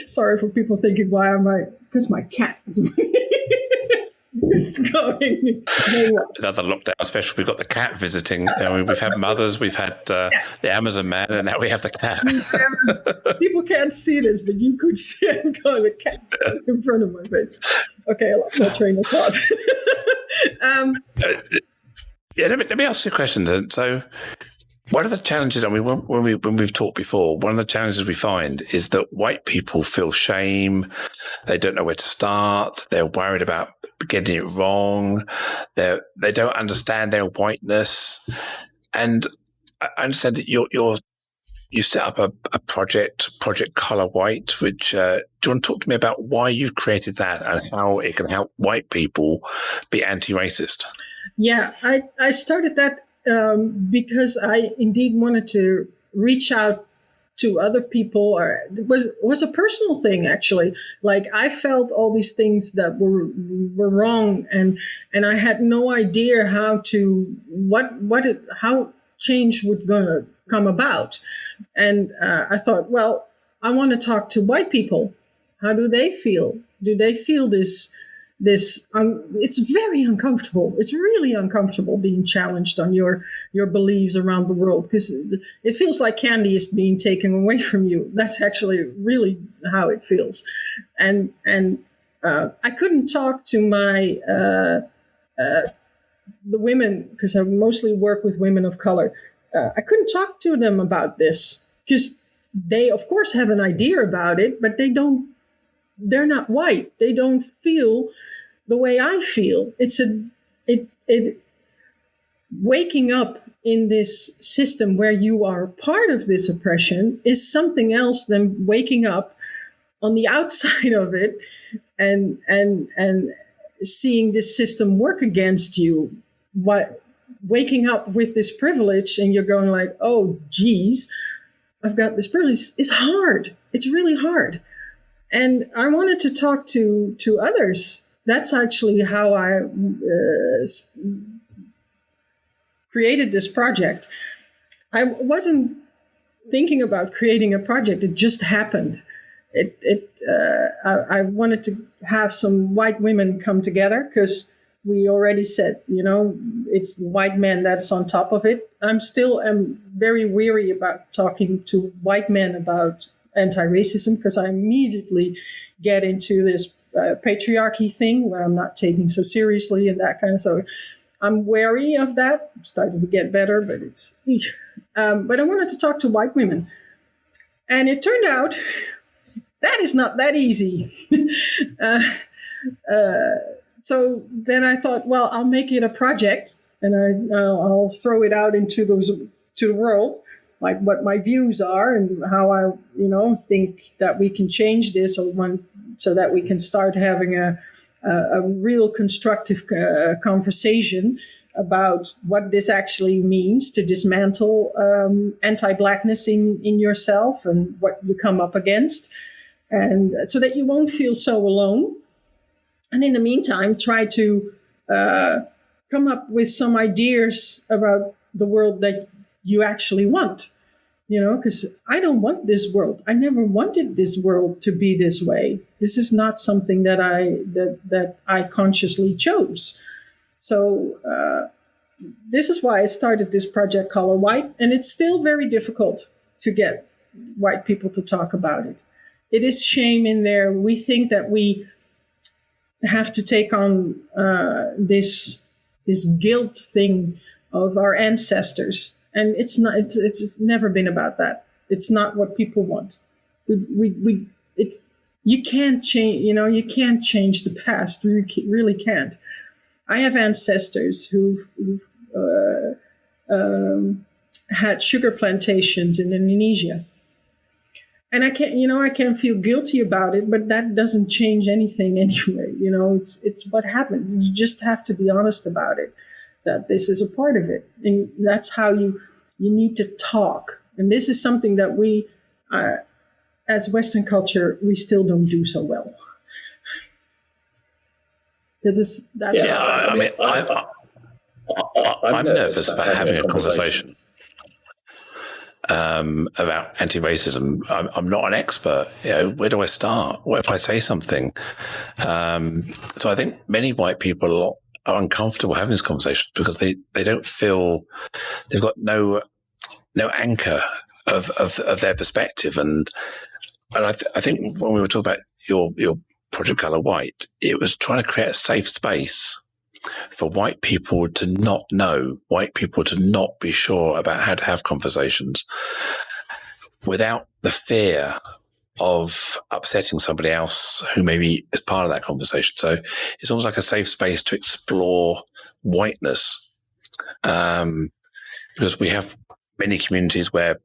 sorry for people thinking, why am I? Because my cat is going. Another lockdown special. We've got the cat visiting. We've had mothers, we've had the Amazon man, and now we have the cat. People can't see this, but you could see I'm going, the cat in front of my face. Okay, I lost that train of thought. Let me ask you a question then. So, one of the challenges, when we've talked before, one of the challenges we find is that white people feel shame. They don't know where to start. They're worried about getting it wrong. They don't understand their whiteness. And I understand that you set up a project Color White, which do you want to talk to me about why you've created that and how it can help white people be anti-racist? Yeah, I started that because I indeed wanted to reach out to other people. Or it was a personal thing, actually. Like, I felt all these things that were wrong, and I had no idea how change would gonna come about. And I thought, well, I want to talk to white people. How do they feel? Do they feel this? It's very uncomfortable. It's really uncomfortable being challenged on your beliefs around the world, because it feels like candy is being taken away from you. That's actually really how it feels. And I couldn't talk to my the women, because I mostly work with women of color. I couldn't talk to them about this because they, of course, have an idea about it, but they're not white. They don't feel the way I feel. Waking up in this system where you are part of this oppression is something else than waking up on the outside of it and seeing this system work against you. Waking up with this privilege and you're going like, oh, geez, I've got this privilege. It's hard. It's really hard. And I wanted to talk to others. That's actually how I created this project. I wasn't thinking about creating a project. It just happened. I wanted to have some white women come together because we already said, it's the white man that's on top of it. I'm very weary about talking to white men about anti-racism because I immediately get into this patriarchy thing where I'm not taken so seriously and that kind of stuff. I'm wary of that. I'm starting to get better, but it's. But I wanted to talk to white women, and it turned out that is not that easy. So then I thought, well, I'll make it a project, and I'll throw it out to the world, like what my views are and how I, think that we can change this so that we can start having a real constructive conversation about what this actually means to dismantle anti-Blackness in yourself and what you come up against, and so that you won't feel so alone. And in the meantime, try to come up with some ideas about the world that you actually want. Because I don't want this world. I never wanted this world to be this way. This is not something that I consciously chose. So this is why I started this project Color White, and it's still very difficult to get white people to talk about it. It is shame in there. We think that we have to take on this guilt thing of our ancestors. And it's not. It's never been about that. It's not what people want. You can't change. You can't change the past. You really can't. I have ancestors who've had sugar plantations in Indonesia, and I can't feel guilty about it. But that doesn't change anything anyway. It's what happens. You just have to be honest about it. That this is a part of it. And that's how you need to talk. And this is something that we, as Western culture, we still don't do so well. I'm nervous about having a conversation about anti-racism. I'm not an expert. Where do I start? What if I say something? So I think many white people are uncomfortable having this conversation because they don't feel they've got no anchor of their perspective, and I think when we were talking about your project Color White, it was trying to create a safe space for white people to not know, white people to not be sure about how to have conversations without the fear of upsetting somebody else who maybe is part of that conversation. So it's almost like a safe space to explore whiteness, because we have many communities where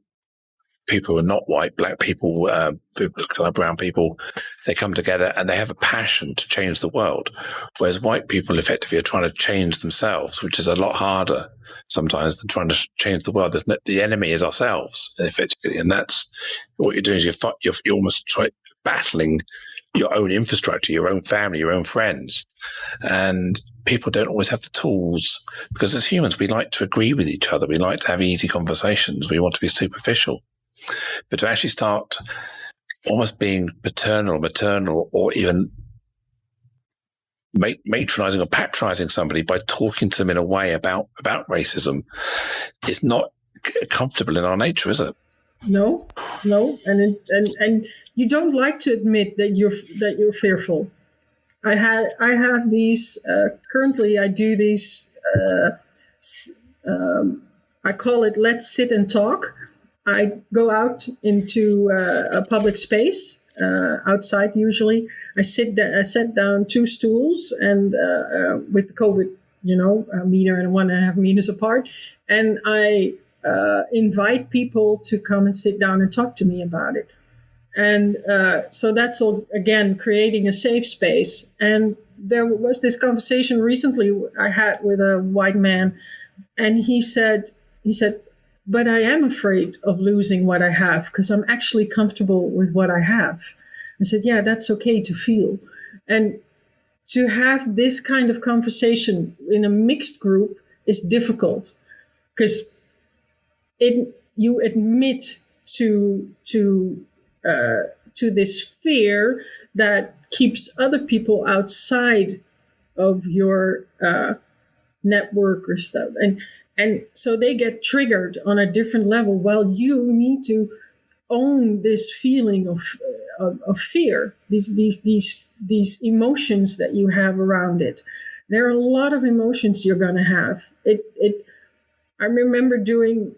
people who are not white, black people, people of color, brown people, they come together and they have a passion to change the world, whereas white people effectively are trying to change themselves, which is a lot harder sometimes than trying to change the world. The enemy is ourselves, effectively, and that's what you're doing. Is you're almost battling your own infrastructure, your own family, your own friends, and people don't always have the tools, because as humans we like to agree with each other, we like to have easy conversations, we want to be superficial. But to actually start almost being paternal, maternal, or even matronizing or patronizing somebody by talking to them in a way about racism is not comfortable in our nature, is it? No, and you don't like to admit that you're fearful. I have these currently. I do these. I call it "Let's Sit and Talk." I go out into a public space outside. Usually, I sit down 2 stools and with the COVID, a meter and 1.5 meters apart, and I invite people to come and sit down and talk to me about it. And so that's all, again, creating a safe space. And there was this conversation recently I had with a white man, and he said, but I am afraid of losing what I have because I'm actually comfortable with what I have. I said, yeah, that's okay to feel. And to have this kind of conversation in a mixed group is difficult because you admit to to this fear that keeps other people outside of your network or stuff, and so they get triggered on a different level, while you need to own this feeling of fear, these emotions that you have around it. There are a lot of emotions you're going to have. I remember going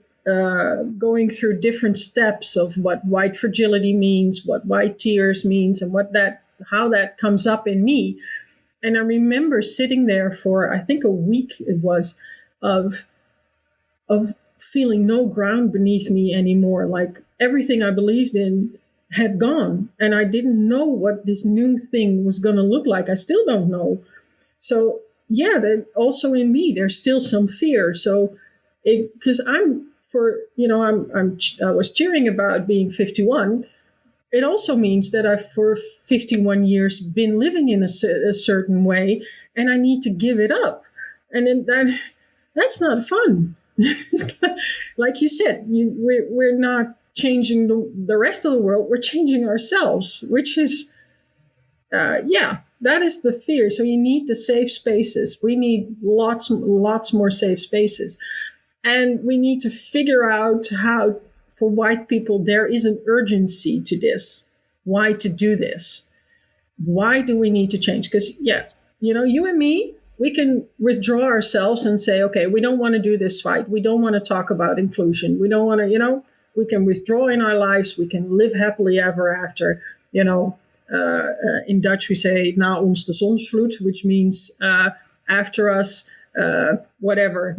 through different steps of what white fragility means, what white tears means, and how that comes up in me. And I remember sitting there for, I think, a week it was, of feeling no ground beneath me anymore. Like everything I believed in had gone, and I didn't know what this new thing was going to look like. I still don't know. So yeah, that also in me, there's still some fear. So because I was cheering about being 51. It also means that I've for 51 years been living in a certain way, and I need to give it up. And that's not fun. Like you said, we're not changing the rest of the world. We're changing ourselves, which is, that is the fear. So you need the safe spaces. We need lots more safe spaces. And we need to figure out how, for white people, there is an urgency to this. Why to do this? Why do we need to change? Because, you and me, we can withdraw ourselves and say, okay, we don't want to do this fight. We don't want to talk about inclusion. We don't want to, we can withdraw in our lives. We can live happily ever after. In Dutch, we say, na ons de zonsvloed, which means after us, whatever,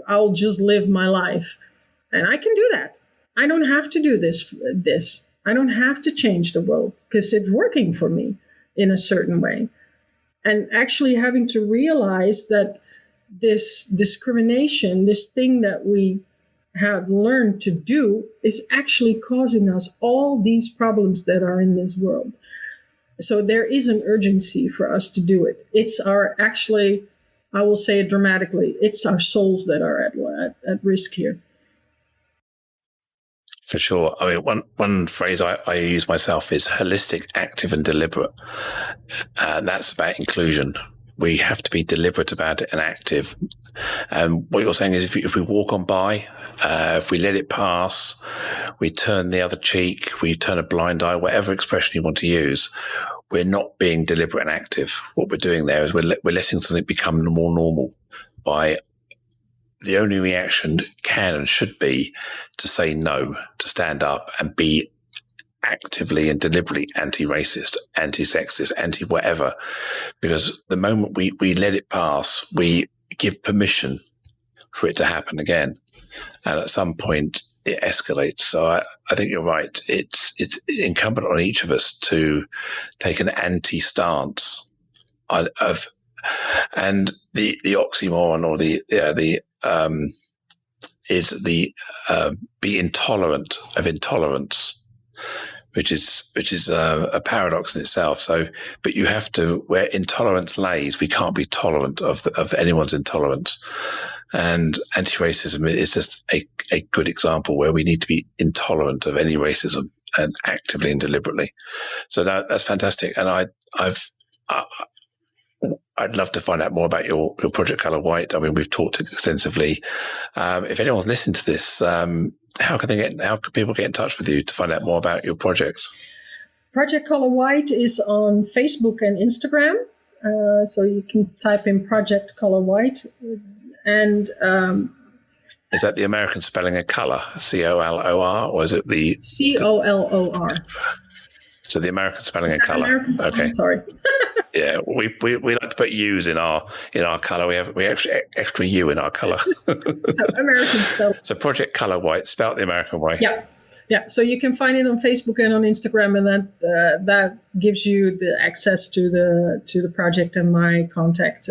I'll just live my life. And I can do that. I don't have to do this. I don't have to change the world because it's working for me in a certain way. And actually having to realize that this discrimination, this thing that we have learned to do, is actually causing us all these problems that are in this world. So there is an urgency for us to do it. It's I will say it dramatically, it's our souls that are at risk here. For sure. I mean, one phrase I use myself is holistic, active, and deliberate. And that's about inclusion. We have to be deliberate about it and active. And what you're saying is if we walk on by, if we let it pass, we turn the other cheek, we turn a blind eye, whatever expression you want to use, we're not being deliberate and active. What we're doing there is we're letting something become more normal by the only reaction can and should be to say no, to stand up and be actively and deliberately anti-racist, anti-sexist, anti-whatever. Because the moment we let it pass, we give permission for it to happen again. And at some point, it escalates. So I think you're right. It's incumbent on each of us to take an anti-stance and the oxymoron or is the be intolerant of intolerance, which is a paradox in itself. So, but you have to, where intolerance lays, we can't be tolerant of anyone's intolerance. And anti-racism is just a good example where we need to be intolerant of any racism and actively and deliberately. So that's fantastic. And I'd love to find out more about your Project Color White. I mean, we've talked extensively. If anyone's listening to this, how can people get in touch with you to find out more about your projects? Project Color White is on Facebook and Instagram. So you can type in Project Color White. And is that the American spelling of color, COLOR, or is it the COLOR? So the American spelling of color. Okay, sorry. Yeah, we like to put U's in our color. We extra U in our color. So American spell. So Project Color White, spelled the American way. Yeah. So you can find it on Facebook and on Instagram, and that gives you the access to the project and my contact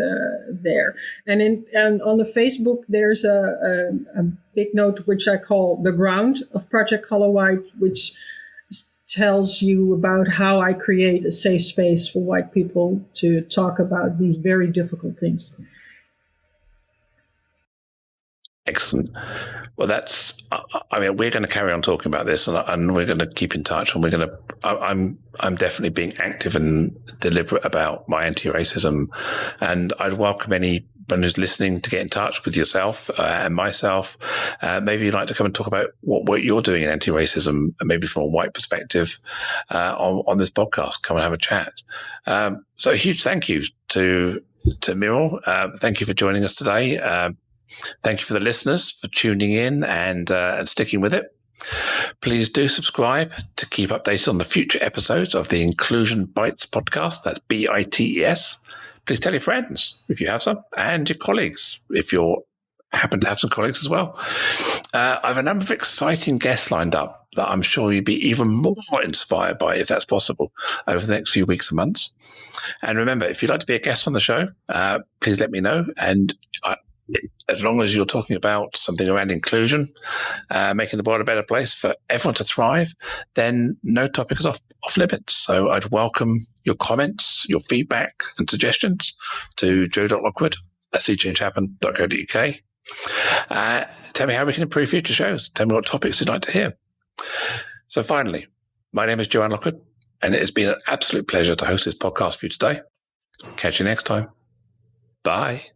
there. And on the Facebook, there's a big note which I call the ground of Project Color White, which tells you about how I create a safe space for white people to talk about these very difficult things. Excellent. Well, we're going to carry on talking about this, and we're going to keep in touch, and I'm definitely being active and deliberate about my anti-racism, and I'd welcome anyone who's listening to get in touch with yourself and myself. Maybe you'd like to come and talk about what you're doing in anti-racism, maybe from a white perspective, on this podcast. Come and have a chat. So a huge thank you to Muriel. Thank you for joining us today. Thank you for the listeners for tuning in and sticking with it. Please do subscribe to keep updated on the future episodes of the Inclusion Bites podcast. That's BITES. Please tell your friends if you have some, and your colleagues if you happen to have some colleagues as well. I have a number of exciting guests lined up that I'm sure you'd be even more inspired by, if that's possible, over the next few weeks and months. And remember, if you'd like to be a guest on the show, please let me know. And as long as you're talking about something around inclusion, making the world a better place for everyone to thrive, then no topic is off limits. So I'd welcome your comments, your feedback and suggestions to joe.lockwood@seechangehappen.co.uk. Tell me how we can improve future shows. Tell me what topics you'd like to hear. So finally, my name is Joanne Lockwood, and it has been an absolute pleasure to host this podcast for you today. Catch you next time. Bye.